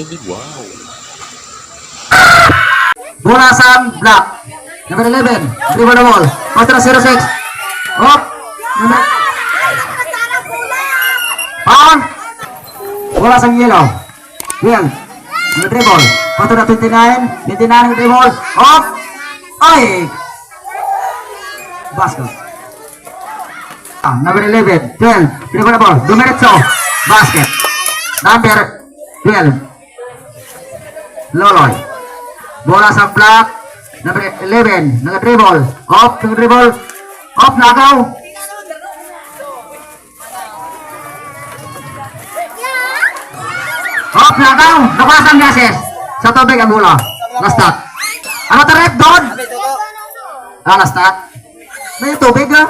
Wow. Bola sa block. Number 11. Dribble the ball. Pastor 06. Up. Number. Pound. Bola sa yellow. Well. Number dribble. Pastor 29. 29 dribble. Up. Ay. Basket. Number 11. 12. Dribble the ball. Dumiretso. Basket. Number 12. Loloy. Bola sa block. Number 11. Nag-dribble. Off. Nag-dribble. Off. Nagaw. Off. Nagaw. Nakulasang gases. Sa tubig ang bola. Last shot. Ano tarep doon? Last shot. May tubig ha?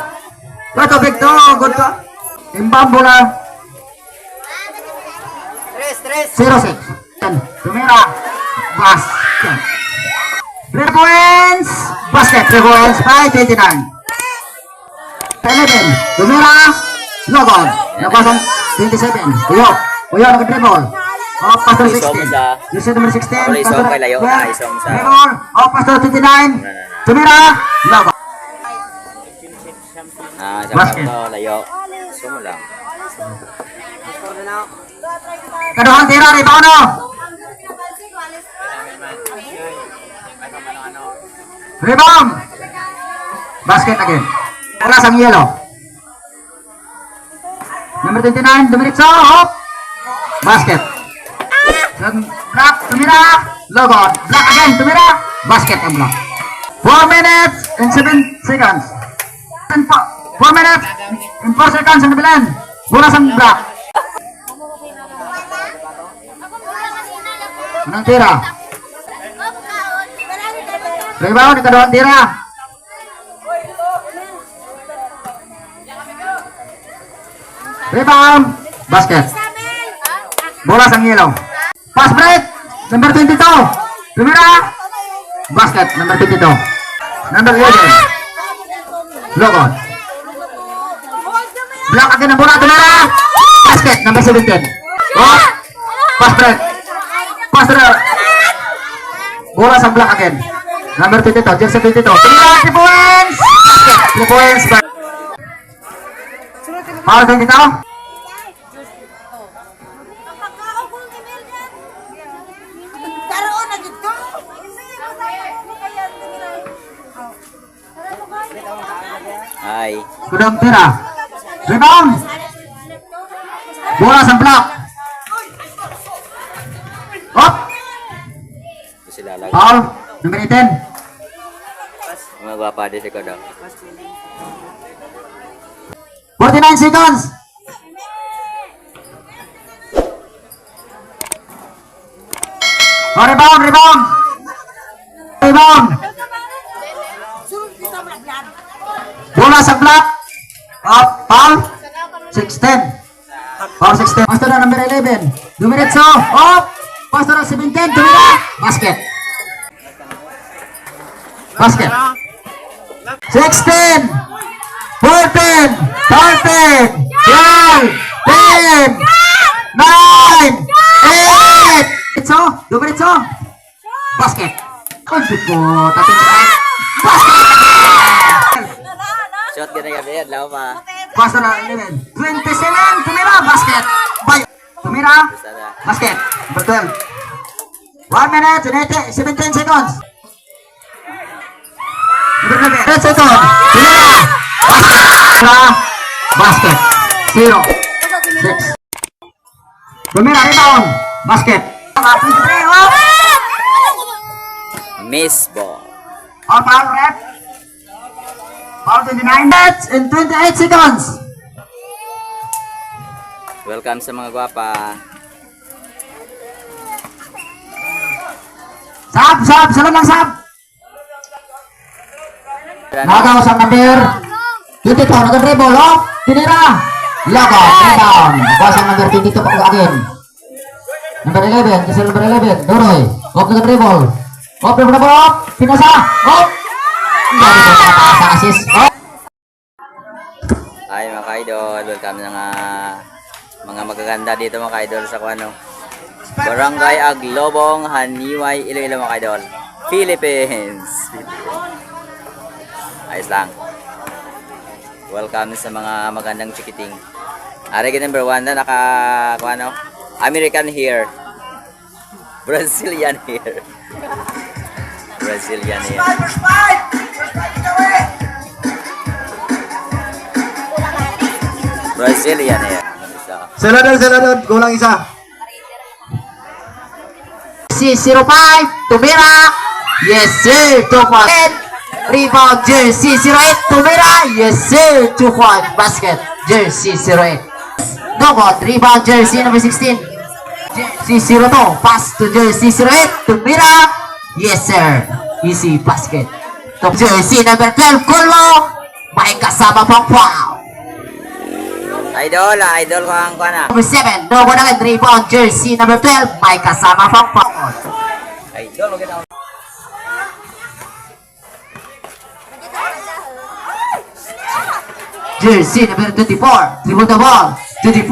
May tubig to. Good ka. Imbang bola. 06. Tumira. Basket. 3 points. Basket. 3 points by 29. 11. Tumira. Logon. Nakasang 27. Uyo. Uyo nag-dribble. Oh, pastor 16. User number 16. Pastor 12. Dribble. Oh, pastor 29. Tumira. Logon. Basket. Layo. Sumo lang. Kaduhang tira. Rebound no. Rebound. Basket again. Bola sang yellow. Number 29, Dumiritso. Hop. Basket. Block, Tumira. Logon. Block again, Tumira. Basket ang block. 4 minutes and 7 seconds. 4 minutes and 4 seconds ang nabilan. Bola sang block. Anong tira? Rebound, ikaduhang tira. Rebound, basket. Bola sang yellow. Pass break, number 22. Tumira. Basket, number 22. Number 11. Logon. Block again ang bola, Tumira. Basket, number 17. Oh, pass break. Pass break. Bola sang block again. Number 22, jersey 22. Tumira, 3 points. Basket, 3 points. Foul 22. Hi. Kudang tira. Rebound. Bola sa block. Up. Sila lang. Foul. Number 10. Mga gwapa din si Kodong. 49 seconds. Oh, rebound, rebound. Rebound. Bola sa block. Up, foul. 16. Foul 16. Pastor na number 11. Dumiretso. Up. Pastor na 17. Tumira. Basket. Basket. 16. 14. 13. 12. 10. 9. 8. Dumiretso. Basket. Kunti po. Tating basket. Shot ka na gabi yan, lao pa. Pastor na 11. 27. Tumira. Basket. Tumira. Basket. Number 12. 1 minute and 17 seconds. Number 11. 10 seconds. Tumira. Basket. 0. 6. Tumira. Rebound. Basket. Miss ball. All foul rep. Foul 29 minutes and 28 seconds. Welcome sa mga gwapa. Sab. Salam lang sab. Nagaw sa number 22. Nag-dribble. Oh. Tinira. Loko. Rebound. Basa number 22 pa again. Number 11. Kasi number 11. Doroy. Off nag-dribble. Off dribble. Off. Pinasa. Off. Dari ko sa assist. Off. Hi mga ka-idol. Welcome sa mga magaganda dito mga ka-idol sa kuano. Barangay Aglobong, Haniway, Iloilo mga idol. Philippines. Ayos lang. Welcome sa mga magandang chikiting. Arigi number 1 na ano? American here. Brazilian here. Brazilian here. Brazilian here. Seladon, kulang isa. C05, tumira. Yes, sir. 2 point. Rebound, jersey 08, tumira. Yes, sir. 2 point. Basket, jersey 08. No good. Rebound, jersey number 16. Jersey 02. Pass to jersey 08, tumira. Yes, sir. Easy basket. Top jersey number 12, Kulmo. May kasama pang foul. Idol ko ang kuana. Number 7, no good agad. Rebound, jersey number 12. May kasama pang foul. Idol ko ginawa. Jersey number 24, dribble the ball, 24,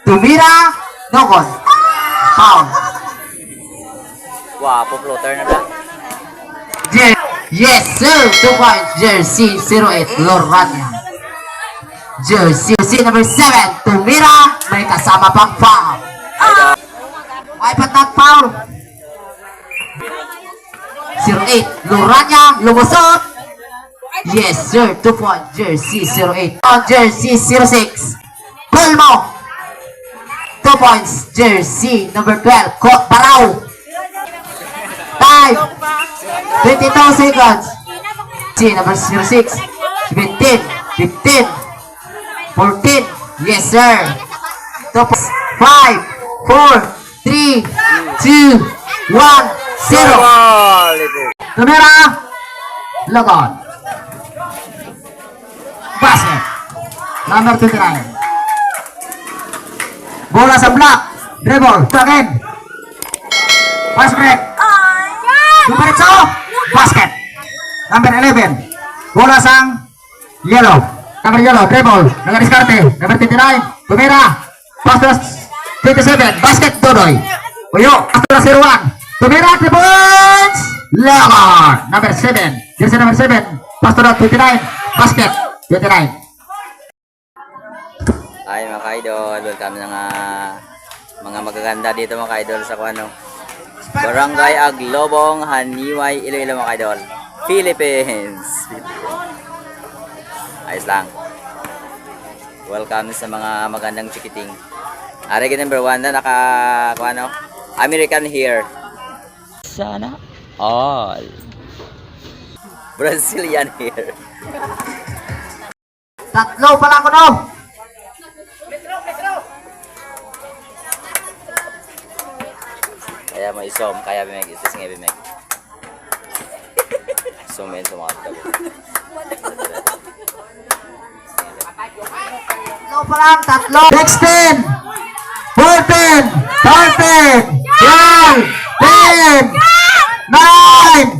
tumira, no good. Foul. Wapo floater na ba? Yes sir, 2 points, jersey 08, Lorania. Jersey number 7, tumira, may kasama pang foul. Ay patak foul. 08, Lorania, lumusot. Yes sir, 2 point, jersey 08. On jersey 06, Pulmo. 2 points, jersey number 12, Barao. 5, 22 seconds. Jersey number 06, 17, 15, 14. Yes sir. 2 points, 5, 4, 3, 2, 1, 0. Tumira, logon. Basket. Number 29. Bola sa block. Dribble. Again. Pass break. Dumiretso. Basket. Number 11. Bola sang yellow. Number yellow. Dribble. Nagadiskarte. Number 29. Tumira. Pass to 27. Basket. Dodoy. Uyo. Pass to 01. Tumira. 3 points. Lemon. Number 7. Jersey number 7. Pass to 29. Basket. 29. Ay mga ka-idol, welcome sa mga magaganda dito mga ka-idol sa kuano. Barangay Aglobong, Haniway, Iloilo mga ka-idol. Philippines. Ayos lang. Welcome sa mga magandang chikiting. Arigi number 1 na kuano. American here. Sana all. Brazilian here. Tatlo pa lang ko no. Kaya may isom, kaya bimeg, isis nga bimeg. Sumin sa mga tabi. Tatlo pa lang, tatlo. 16, 14, 13, 12, 10, 9,